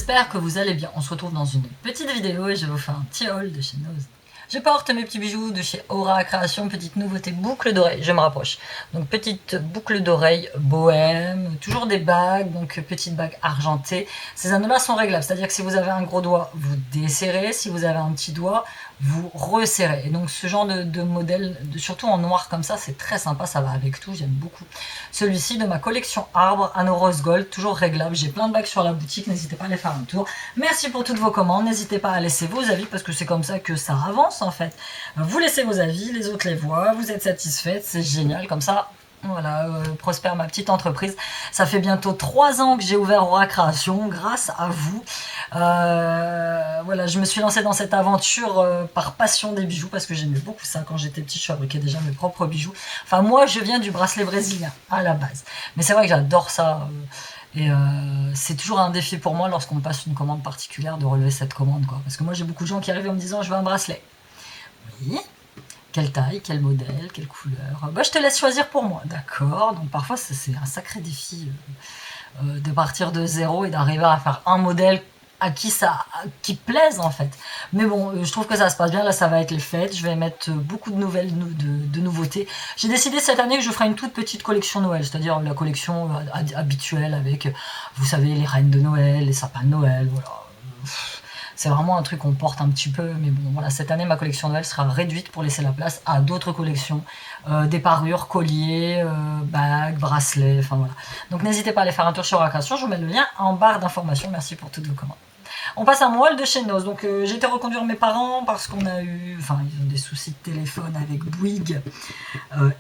j'espère que vous allez bien. On se retrouve dans une petite vidéo et je vais vous faire un petit haul de chez Nose. Je porte mes petits bijoux de chez Aura Création, petite nouveauté boucle d'oreille, je me rapproche. Donc petite boucle d'oreille bohème, toujours des bagues, donc petite bague argentée. Ces anneaux-là sont réglables, c'est-à-dire que si vous avez un gros doigt, vous desserrez, si vous avez un petit doigt, vous resserrez. Et donc ce genre de modèle, surtout en noir comme ça, c'est très sympa, ça va avec tout, j'aime beaucoup. Celui-ci de ma collection Arbre, anneau rose gold, toujours réglable. J'ai plein de bagues sur la boutique, n'hésitez pas à aller faire un tour. Merci pour toutes vos commandes, n'hésitez pas à laisser vos avis parce que c'est comme ça que ça avance en fait. Vous laissez vos avis, les autres les voient, vous êtes satisfaite, c'est génial comme ça. Voilà, prospère ma petite entreprise. Ça fait bientôt 3 ans que j'ai ouvert Aura Création, grâce à vous. Voilà, je me suis lancée dans cette aventure par passion des bijoux, parce que j'aimais beaucoup ça. Quand j'étais petite, je fabriquais déjà mes propres bijoux. Enfin, moi, je viens du bracelet brésilien, à la base. Mais c'est vrai que j'adore ça. Et c'est toujours un défi pour moi, lorsqu'on me passe une commande particulière, de relever cette commande, quoi. Parce que moi, j'ai beaucoup de gens qui arrivent en me disant « je veux un bracelet ». Oui. Quelle taille, quel modèle, quelle couleur. Bah, je te laisse choisir pour moi, d'accord. Donc parfois c'est un sacré défi de partir de zéro et d'arriver à faire un modèle qui plaise en fait. Mais bon, je trouve que ça se passe bien. Là, ça va être les fêtes. Je vais mettre beaucoup de nouvelles, de nouveautés. J'ai décidé cette année que je ferai une toute petite collection Noël, c'est-à-dire la collection habituelle avec, vous savez, les reines de Noël, les sapins de Noël, voilà. C'est vraiment un truc qu'on porte un petit peu, mais bon, voilà, cette année, ma collection Noël sera réduite pour laisser la place à d'autres collections, des parures, colliers, bagues, bracelets, enfin voilà. Donc n'hésitez pas à aller faire un tour sur Aura Création, je vous mets le lien en barre d'informations, merci pour toutes vos commandes. On passe à mon haul de chez Nose. Donc j'ai été reconduire mes parents parce qu'on a eu, enfin ils ont des soucis de téléphone avec Bouygues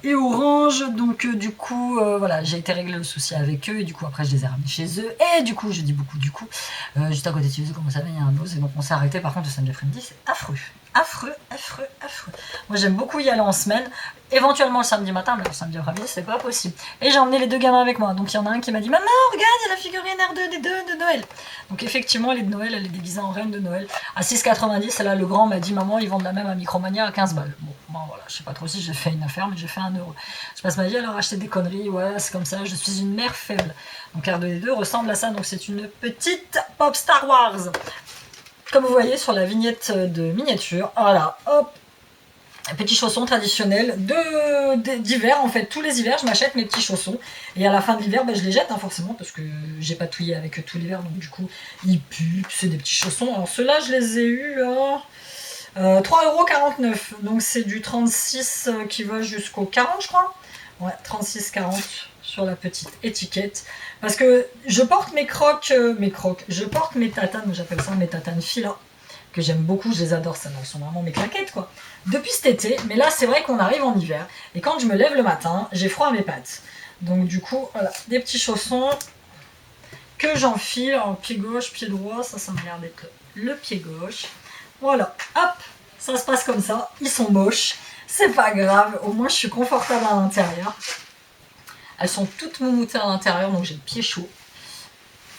et Orange. Donc du coup voilà, j'ai été régler le souci avec eux et du coup après je les ai ramenés chez eux. Et du coup, je dis beaucoup du coup, juste à côté de chez eux, comme vous savez, il y a un Nose et donc on s'est arrêté. Par contre le samedi après-midi, c'est affreux. Affreux, affreux, affreux. Moi j'aime beaucoup y aller en semaine, éventuellement le samedi matin, mais le samedi après-midi c'est pas possible. Et j'ai emmené les deux gamins avec moi, donc il y en a un qui m'a dit « Maman, regarde, il y a la figurine R2 des deux de Noël !» Donc effectivement, elle est de Noël, elle est déguisée en reine de Noël. À 6,90, là le grand m'a dit « Maman, ils vendent la même à Micromania à 15 balles. » Bon, voilà, je sais pas trop si j'ai fait une affaire, mais j'ai fait 1 euro. Je passe ma vie à leur acheter des conneries, ouais, c'est comme ça, je suis une mère faible. Donc R2D2 ressemble à ça, donc c'est une petite pop Star Wars. Comme vous voyez sur la vignette de miniature, voilà, hop, petits chaussons traditionnels d'hiver. En fait, tous les hivers, je m'achète mes petits chaussons. Et à la fin de l'hiver, ben, je les jette, hein, forcément, parce que j'ai patouillé avec eux tout l'hiver. Donc du coup, ils puent, c'est des petits chaussons. Alors ceux-là, je les ai eus à 3,49 €. Donc c'est du 36 qui va jusqu'au 40, je crois. Ouais, 36,40 sur la petite étiquette. Parce que je porte je porte mes tatanes, j'appelle ça mes tatanes fila, que j'aime beaucoup, je les adore, ça sont vraiment mes claquettes quoi. Depuis cet été, mais là c'est vrai qu'on arrive en hiver, et quand je me lève le matin, j'ai froid à mes pattes. Donc du coup, voilà, des petits chaussons que j'enfile en pied gauche, pied droit, ça me l'air d'être le pied gauche. Voilà, hop, ça se passe comme ça, ils sont moches, c'est pas grave, au moins je suis confortable à l'intérieur. Elles sont toutes moumoutées à l'intérieur, donc j'ai le pied chaud.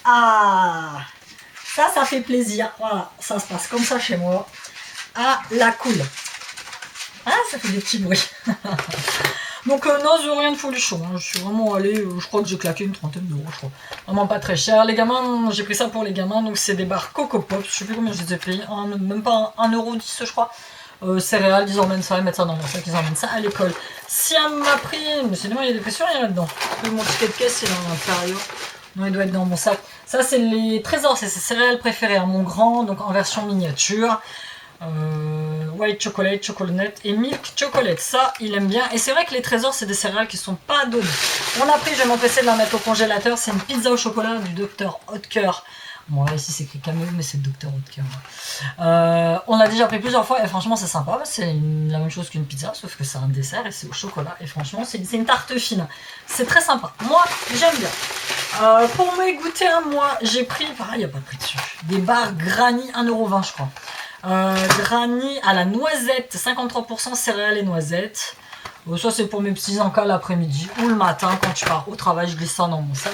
Ah, ça fait plaisir. Voilà, ça se passe comme ça chez moi. Ah, la cool. Ah, ça fait des petits bruits. Donc non, j'ai rien de folichon. Hein. Je suis vraiment allée, je crois que j'ai claqué une trentaine d'euros, je crois. Vraiment pas très cher. Les gamins, j'ai pris ça pour les gamins, donc c'est des barres Coco Pop. Je sais plus combien je les ai payés, même pas 1,10 € je crois. Céréales, ils emmènent ça, ils mettent ça dans leur sac, ils emmènent ça à l'école. Si elle m'a pris, mais c'est il y a des pressions, il y a là-dedans. Mon ticket de caisse, il est à l'intérieur. Non, il doit être dans mon sac. Ça, c'est les trésors, c'est ses céréales préférées à mon grand, donc en version miniature. White chocolate, chocolat et milk chocolate, ça il aime bien. Et c'est vrai que les trésors c'est des céréales qui sont pas données. On a pris, je vais m'empresser de la mettre au congélateur, c'est une pizza au chocolat du docteur Haute-Cœur. Bon là ici c'est écrit Camille mais c'est le docteur Haute-Cœur. On l'a déjà pris plusieurs fois et franchement c'est sympa, c'est la même chose qu'une pizza sauf que c'est un dessert et c'est au chocolat et franchement c'est une tarte fine. C'est très sympa, moi j'aime bien. Pour mes goûters, moi j'ai pris, pareil il n'y a pas de prix dessus, des barres Granny 1,20 € je crois. Granny à la noisette, 53% céréales et noisettes. Ça c'est pour mes petits encas l'après-midi ou le matin quand je pars au travail, je glisse ça dans mon sac.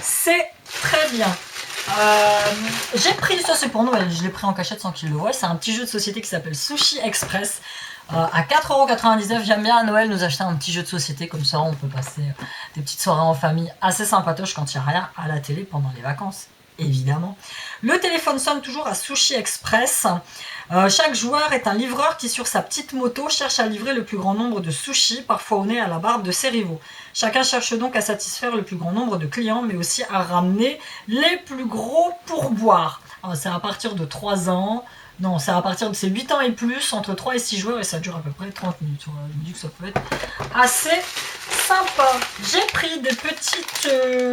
C'est très bien. J'ai pris, ça c'est pour Noël, je l'ai pris en cachette sans qu'il le voie. C'est un petit jeu de société qui s'appelle Sushi Express. À 4,99 €, j'aime bien à Noël nous acheter un petit jeu de société, comme ça on peut passer des petites soirées en famille assez sympatoches quand il n'y a rien à la télé pendant les vacances. évidemment. Le téléphone sonne toujours à Sushi Express. Chaque joueur est un livreur qui, sur sa petite moto, cherche à livrer le plus grand nombre de sushis, parfois au nez à la barbe de ses rivaux. Chacun cherche donc à satisfaire le plus grand nombre de clients, mais aussi à ramener les plus gros pourboires. C'est à partir de 3 ans. Non, c'est à partir de 8 ans et plus, entre 3 et 6 joueurs, et ça dure à peu près 30 minutes. Voilà, je me dis que ça peut être assez sympa. J'ai pris des petites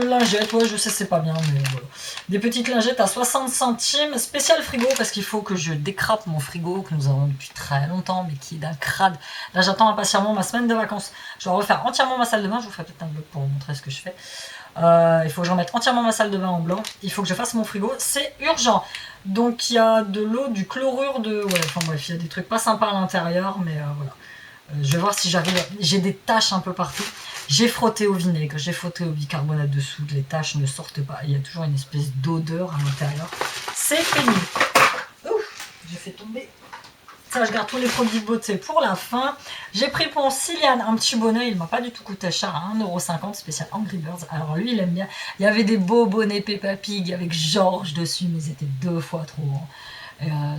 lingettes, ouais, je sais, c'est pas bien, mais voilà. Des petites lingettes à 60 centimes, spécial frigo, parce qu'il faut que je décrape mon frigo, que nous avons depuis très longtemps, mais qui est d'un crade. Là, j'attends impatiemment ma semaine de vacances. Je vais refaire entièrement ma salle de bain, je vous ferai peut-être un vlog pour vous montrer ce que je fais. Il faut que je remette entièrement ma salle de bain en blanc. Il faut que je fasse mon frigo, c'est urgent. Donc il y a de l'eau, du chlorure de... Ouais, enfin bref, il y a des trucs pas sympas à l'intérieur, mais voilà. Je vais voir si j'arrive... J'ai des taches un peu partout. J'ai frotté au vinaigre, j'ai frotté au bicarbonate de soude, les taches ne sortent pas. Il y a toujours une espèce d'odeur à l'intérieur. C'est pénible. Ouf, j'ai fait tomber. Ça, je garde tous les produits de beauté pour la fin. J'ai pris pour Siliane un petit bonnet, il m'a pas du tout coûté cher, à 1,50 € spécial Angry Birds. Alors lui, il aime bien. Il y avait des beaux bonnets Peppa Pig avec Georges dessus, mais ils étaient 2 fois trop grands.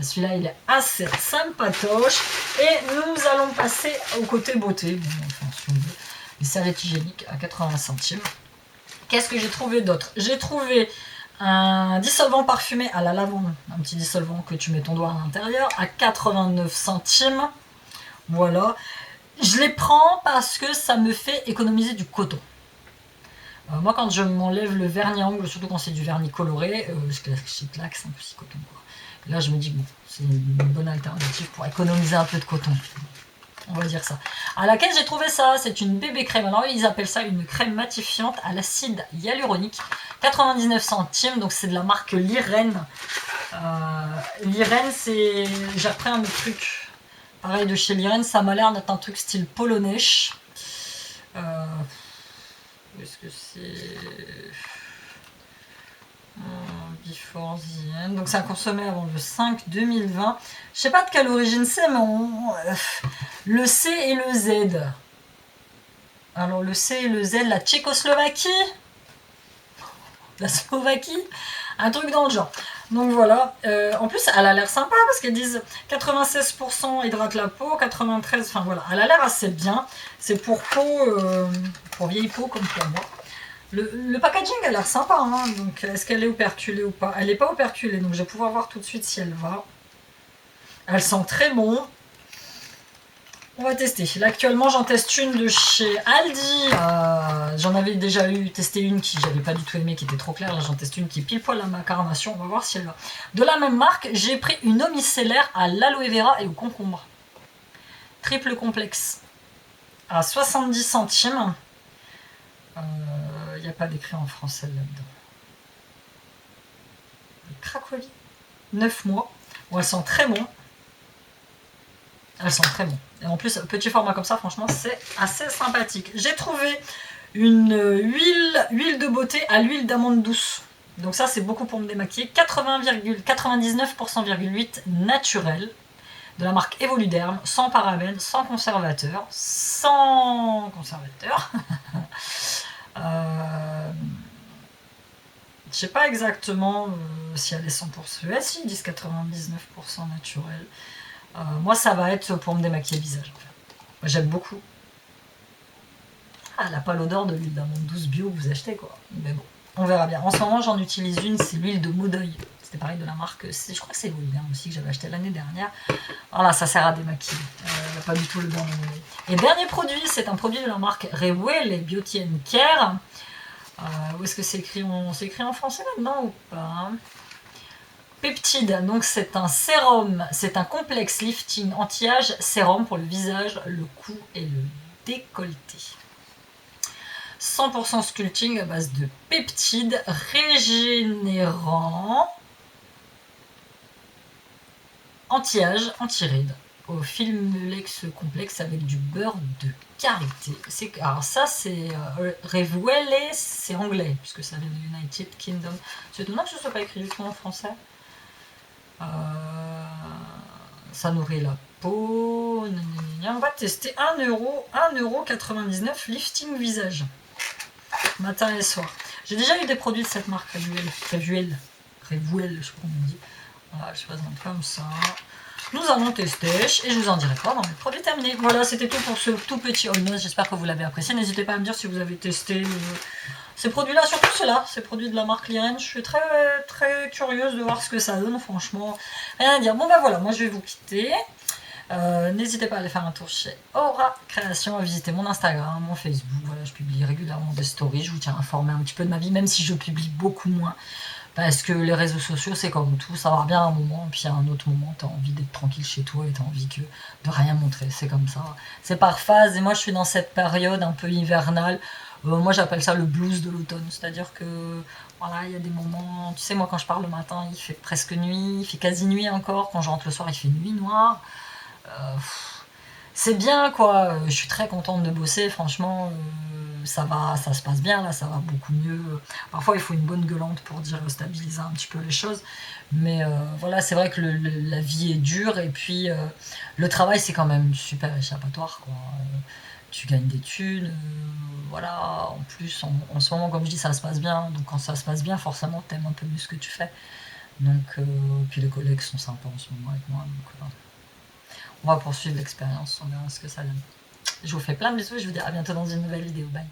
Celui-là, il est assez sympatoche. Et nous allons passer au côté beauté. Bon, enfin, si on veut. Les serviettes hygiéniques à 80 centimes. Qu'est-ce que j'ai trouvé d'autre? J'ai trouvé un dissolvant parfumé à la lavande, un petit dissolvant que tu mets ton doigt à l'intérieur, à 89 centimes. Voilà. Je les prends parce que ça me fait économiser du coton. Moi, quand je m'enlève le vernis à ongles, surtout quand c'est du vernis coloré, je claque un petit coton. Quoi. Et là, je me dis, bon, c'est une bonne alternative pour économiser un peu de coton. On va dire ça. À laquelle j'ai trouvé ça, c'est une bébé crème. Alors ils appellent ça une crème matifiante à l'acide hyaluronique. 99 centimes, donc c'est de la marque Liren. Liren, c'est... J'ai repris un autre truc. Pareil de chez Liren, ça m'a l'air d'être un truc style polonais. Où est-ce que c'est... Before the End. Donc ça consommé avant le 5 2020. Je sais pas de quelle origine c'est, mais le C et le Z. Alors le C et le Z, la Tchécoslovaquie, la Slovaquie, un truc dans le genre. Donc voilà. En plus, elle a l'air sympa parce qu'elles disent 96% hydrate la peau, 93%. Enfin voilà, elle a l'air assez bien. C'est pour peau, pour vieille peau comme pour moi. Le packaging a l'air sympa, hein, donc est-ce qu'elle est operculée ou pas? Elle n'est pas operculée, donc je vais pouvoir voir tout de suite si elle va. Elle sent très bon. On va tester. Là actuellement j'en teste une de chez Aldi. J'en avais déjà testé une qui j'avais pas du tout aimé, qui était trop claire. Là j'en teste une qui est pile poil à ma carnation. On va voir si elle va. De la même marque, j'ai pris une eau micellaire à l'aloe vera et au concombre. Triple complexe. À 70 centimes. Il n'y a pas d'écrit en français là-dedans. Cracovie. 9 mois. Bon, elles sont très bon. Elles sont très bon. Et en plus, petit format comme ça, franchement, c'est assez sympathique. J'ai trouvé une huile de beauté à l'huile d'amande douce. Donc ça, c'est beaucoup pour me démaquiller. 99,8% naturel. De la marque Evoluderm, sans parabènes, sans conservateur. Sans conservateur. Je sais pas exactement si elle est 100%. Si, ils disent 99% naturel. Moi, ça va être pour me démaquiller le visage. En fait. J'aime beaucoup. Ah, elle n'a pas l'odeur de l'huile d'amande douce bio que vous achetez, quoi. Mais bon, on verra bien. En ce moment, j'en utilise une, c'est l'huile de Moudeuil. C'était pareil de la marque, je crois que c'est Evoluderm aussi que j'avais acheté l'année dernière. Voilà, ça sert à démaquiller. Pas du tout l'odeur de Moudeuil. Et dernier produit, c'est un produit de la marque Rewell et Beauty & Care. Où est-ce que c'est écrit? C'est écrit en français maintenant ou pas? Peptide, donc c'est un sérum, c'est un complexe lifting anti-âge sérum pour le visage, le cou et le décolleté. 100% sculpting à base de peptides régénérant, anti-âge, anti-rides. Au Filmulex complexe avec du beurre de karité. Alors ça c'est Rewell, c'est anglais puisque ça vient de United Kingdom. C'est étonnant que ce soit pas écrit du tout en français. Ça nourrit la peau. On va tester 1,99€ lifting visage. Matin et soir. J'ai déjà eu des produits de cette marque Rewell. Revouel, je sais pas comment on dit. Voilà, je présente comme ça. Nous allons tester et je vous en dirai quoi dans le produit terminé. Voilà, c'était tout pour ce tout petit haul notes. J'espère que vous l'avez apprécié. N'hésitez pas à me dire si vous avez testé ces produits-là, surtout ceux-là, ces produits de la marque Liren. Je suis très très curieuse de voir ce que ça donne, franchement. Rien à dire. Bon bah voilà, moi je vais vous quitter. N'hésitez pas à aller faire un tour chez Aura Création, à visiter mon Instagram, mon Facebook. Voilà, je publie régulièrement des stories. Je vous tiens informé un petit peu de ma vie, même si je publie beaucoup moins. Parce que les réseaux sociaux, c'est comme tout, ça va bien un moment, puis à un autre moment, tu as envie d'être tranquille chez toi et tu as envie de rien montrer. C'est comme ça. C'est par phase, et moi je suis dans cette période un peu hivernale. Moi j'appelle ça le blues de l'automne, c'est-à-dire que voilà, il y a des moments, tu sais, moi quand je pars le matin, il fait presque nuit, il fait quasi nuit encore, quand je rentre le soir, il fait nuit noire. C'est bien quoi, je suis très contente de bosser, franchement, ça va, ça se passe bien là, ça va beaucoup mieux. Parfois il faut une bonne gueulante pour dire stabiliser un petit peu les choses, mais voilà, c'est vrai que la vie est dure et puis le travail c'est quand même super échappatoire quoi. Tu gagnes des thunes, voilà, en plus en ce moment comme je dis ça se passe bien, donc quand ça se passe bien forcément t'aimes un peu mieux ce que tu fais. Donc puis les collègues sont sympas en ce moment avec moi, donc on va poursuivre l'expérience, on verra ce que ça donne. Je vous fais plein de bisous et je vous dis à bientôt dans une nouvelle vidéo. Bye.